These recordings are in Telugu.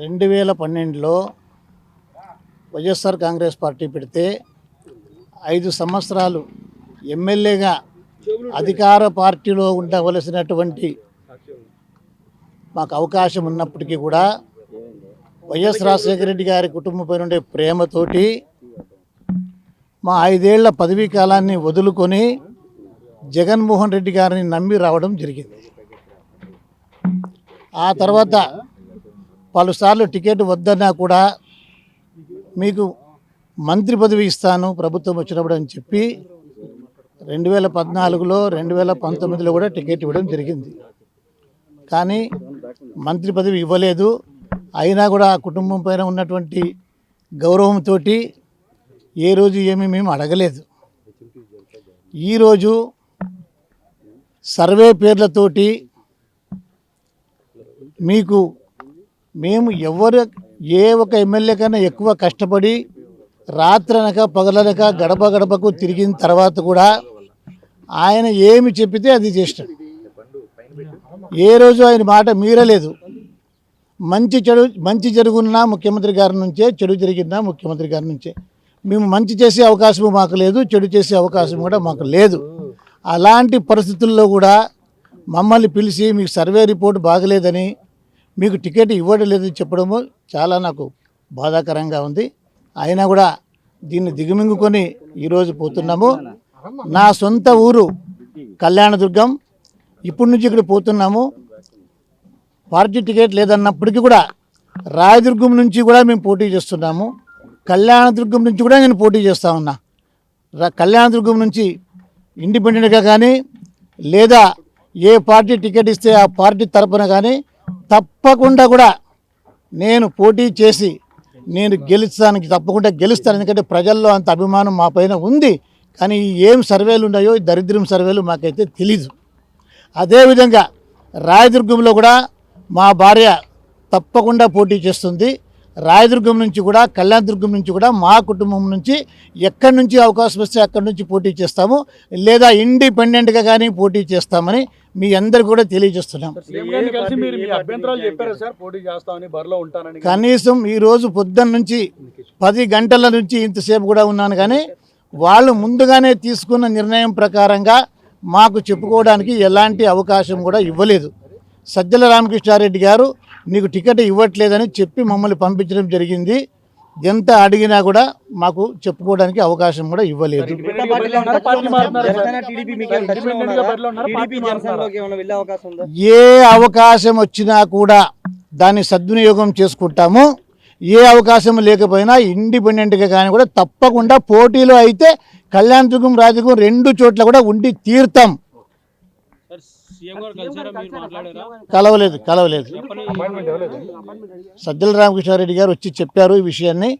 2012లో వైఎస్ఆర్ కాంగ్రెస్ పార్టీ పెడితే 5 సంవత్సరాలు ఎమ్మెల్యేగా అధికార పార్టీలో ఉండవలసినటువంటి మాకు అవకాశం ఉన్నప్పటికీ కూడా వైఎస్ రాజశేఖర రెడ్డి గారి కుటుంబంపై ఉండే ప్రేమతోటి మా 5 ఏళ్ల పదవీ కాలాన్ని వదులుకొని జగన్మోహన్ రెడ్డి గారిని నమ్మి రావడం జరిగింది. ఆ తర్వాత పలుసార్లు టికెట్ వద్దన్నా కూడా మీకు మంత్రి పదవి ఇస్తాను ప్రభుత్వం వచ్చినప్పుడు అని చెప్పి 2014లో 2019లో కూడా టికెట్ ఇవ్వడం జరిగింది. కానీ మంత్రి పదవి ఇవ్వలేదు. అయినా కూడా ఆ కుటుంబం పైన ఉన్నటువంటి గౌరవంతో ఏ రోజు ఏమీ మేము అడగలేదు. ఈరోజు సర్వే పేర్లతోటి మీకు మేము ఏ ఒక ఎమ్మెల్యే కన్నా ఎక్కువ కష్టపడి రాత్రనక పగలనక గడప గడపకు తిరిగిన తర్వాత కూడా ఆయన ఏమి చెప్పితే అది చేస్తాడు. ఏ రోజు ఆయన మాట మీరలేదు. మంచి జరుగున్నా ముఖ్యమంత్రి గారి నుంచే, చెడు జరిగినా ముఖ్యమంత్రి గారి నుంచే. మేము మంచి చేసే అవకాశం మాకు లేదు, చెడు చేసే అవకాశం కూడా మాకు లేదు. అలాంటి పరిస్థితుల్లో కూడా మమ్మల్ని పిలిచి మీకు సర్వే రిపోర్ట్ బాగలేదని, మీకు టికెట్ ఇవ్వడం లేదని చెప్పడము చాలా నాకు బాధాకరంగా ఉంది. అయినా కూడా దీన్ని దిగమింగుకొని ఈరోజు పోతున్నాము. నా సొంత ఊరు కళ్యాణదుర్గం. ఇప్పటి నుంచి ఇక్కడ పోతున్నాము. పార్టీ టికెట్ లేదన్నప్పటికీ కూడా రాయదుర్గం నుంచి కూడా మేము పోటీ చేస్తున్నాము. కళ్యాణదుర్గం నుంచి కూడా నేను పోటీ చేస్తూ ఉన్నా. కళ్యాణదుర్గం నుంచి ఇండిపెండెంట్గా కానీ లేదా ఏ పార్టీ టికెట్ ఇస్తే ఆ పార్టీ తరపున కానీ తప్పకుండా కూడా నేను పోటీ చేసి నేను తప్పకుండా గెలుస్తాను. ఎందుకంటే ప్రజల్లో అంత అభిమానం మా పైన ఉంది. కానీ ఏం సర్వేలు ఉన్నాయో దరిద్రం సర్వేలు మాకైతే తెలీదు. అదేవిధంగా రాయదుర్గంలో కూడా మా భార్య తప్పకుండా పోటీ చేస్తుంది. రాయదుర్గం నుంచి కూడా కళ్యాణదుర్గం నుంచి కూడా మా కుటుంబం నుంచి ఎక్కడి నుంచి అవకాశం వస్తే అక్కడి నుంచి పోటీ చేస్తాము, లేదా ఇండిపెండెంట్గా కానీ పోటీ చేస్తామని మీ అందరు కూడా తెలియజేస్తున్నాం. కనీసం ఈరోజు పొద్దున్న నుంచి 10 గంటల నుంచి ఇంతసేపు కూడా ఉన్నాను. కానీ వాళ్ళు ముందుగానే తీసుకున్న నిర్ణయం ప్రకారంగా మాకు చెప్పుకోవడానికి ఎలాంటి అవకాశం కూడా ఇవ్వలేదు. సజ్జల రామకృష్ణారెడ్డి గారు నీకు టికెట్ ఇవ్వట్లేదని చెప్పి మమ్మల్ని పంపించడం జరిగింది. ఎంత అడిగినా కూడా మాకు చెప్పుకోవడానికి అవకాశం కూడా ఇవ్వలేదు. ఏ అవకాశం వచ్చినా కూడా దాన్ని సద్వినియోగం చేసుకుంటాము. ఏ అవకాశం లేకపోయినా ఇండిపెండెంట్గా కానీ కూడా తప్పకుండా పోటీలో అయితే కళ్యాణదుర్గం రాజదుర్గం 2 చోట్ల కూడా ఉండి తీరుతాం. కలవలేదు. సజ్జల రామకృష్ణారెడ్డి గారు వచ్చి చెప్పారు. ఈ విషయాన్ని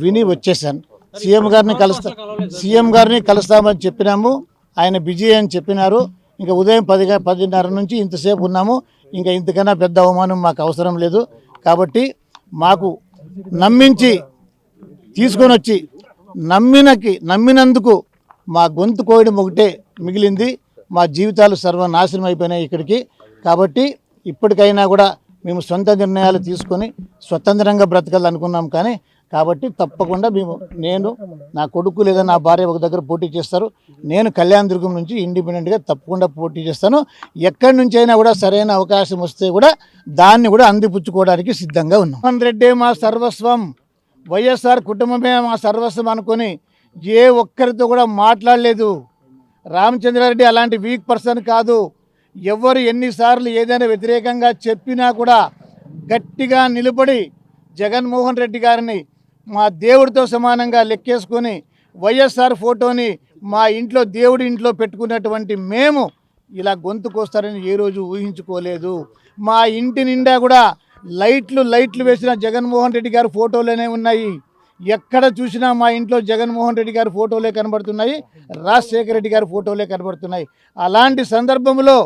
విని వచ్చేసాను. సీఎం గారిని కలుస్తామని చెప్పినాము. ఆయన బిజీ అని చెప్పినారు. ఇంకా ఉదయం 10:30 నుంచి ఇంతసేపు ఉన్నాము. ఇంకా ఇంతకన్నా పెద్ద అవమానం మాకు అవసరం లేదు. కాబట్టి మాకు నమ్మించి తీసుకొని వచ్చి నమ్మినందుకు మా గొంతు కోయడం ఒకటే మిగిలింది. మా జీవితాలు సర్వనాశనం అయిపోయినాయి ఇక్కడికి. కాబట్టి ఇప్పటికైనా కూడా మేము సొంత నిర్ణయాలు తీసుకొని స్వతంత్రంగా బ్రతకాలనుకున్నాం. కాబట్టి తప్పకుండా నేను నా కొడుకు లేదా నా భార్య ఒక దగ్గర పోటీ చేస్తారు. నేను కళ్యాణదుర్గం నుంచి ఇండిపెండెంట్గా తప్పకుండా పోటీ చేస్తాను. ఎక్కడి నుంచి అయినా కూడా సరైన అవకాశం వస్తే కూడా దాన్ని కూడా అందిపుచ్చుకోవడానికి సిద్ధంగా ఉన్నాం. జగన్మోహన్ రెడ్డి మా సర్వస్వం, వైఎస్ఆర్ కుటుంబమే మా సర్వస్వం అనుకొని ఏ ఒక్కరితో కూడా మాట్లాడలేదు. రామచంద్రారెడ్డి అలాంటి వీక్ పర్సన్ కాదు. ఎవరు ఎన్నిసార్లు ఏదైనా వ్యతిరేకంగా చెప్పినా కూడా గట్టిగా నిలబడి జగన్మోహన్ రెడ్డి గారిని మా దేవుడితో సమానంగా లెక్కేసుకొని వైఎస్ఆర్ ఫోటోని మా ఇంట్లో దేవుడి ఇంట్లో పెట్టుకున్నటువంటి మేము ఇలా గొంతుకొస్తారని ఏ రోజు ఊహించుకోలేదు. మా ఇంటి నిండా కూడా లైట్లు వేసిన జగన్మోహన్ రెడ్డి గారి ఫోటోలనే ఉన్నాయి. ఎక్కడ చూసినా మా ఇంట్లో జగన్మోహన్ రెడ్డి గారి ఫోటోలే కనబడుతున్నాయి, రాజశేఖర రెడ్డి గారి ఫోటోలే కనబడుతున్నాయి. అలాంటి సందర్భంలో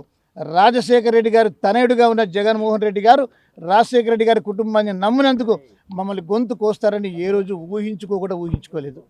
రాజశేఖర రెడ్డి గారు తనయుడుగా ఉన్న జగన్మోహన్ రెడ్డి గారు రాజశేఖర రెడ్డి గారి కుటుంబాన్ని నమ్మినందుకు మమ్మల్ని గొంతు కోస్తారని ఏ రోజు ఊహించుకోలేదు.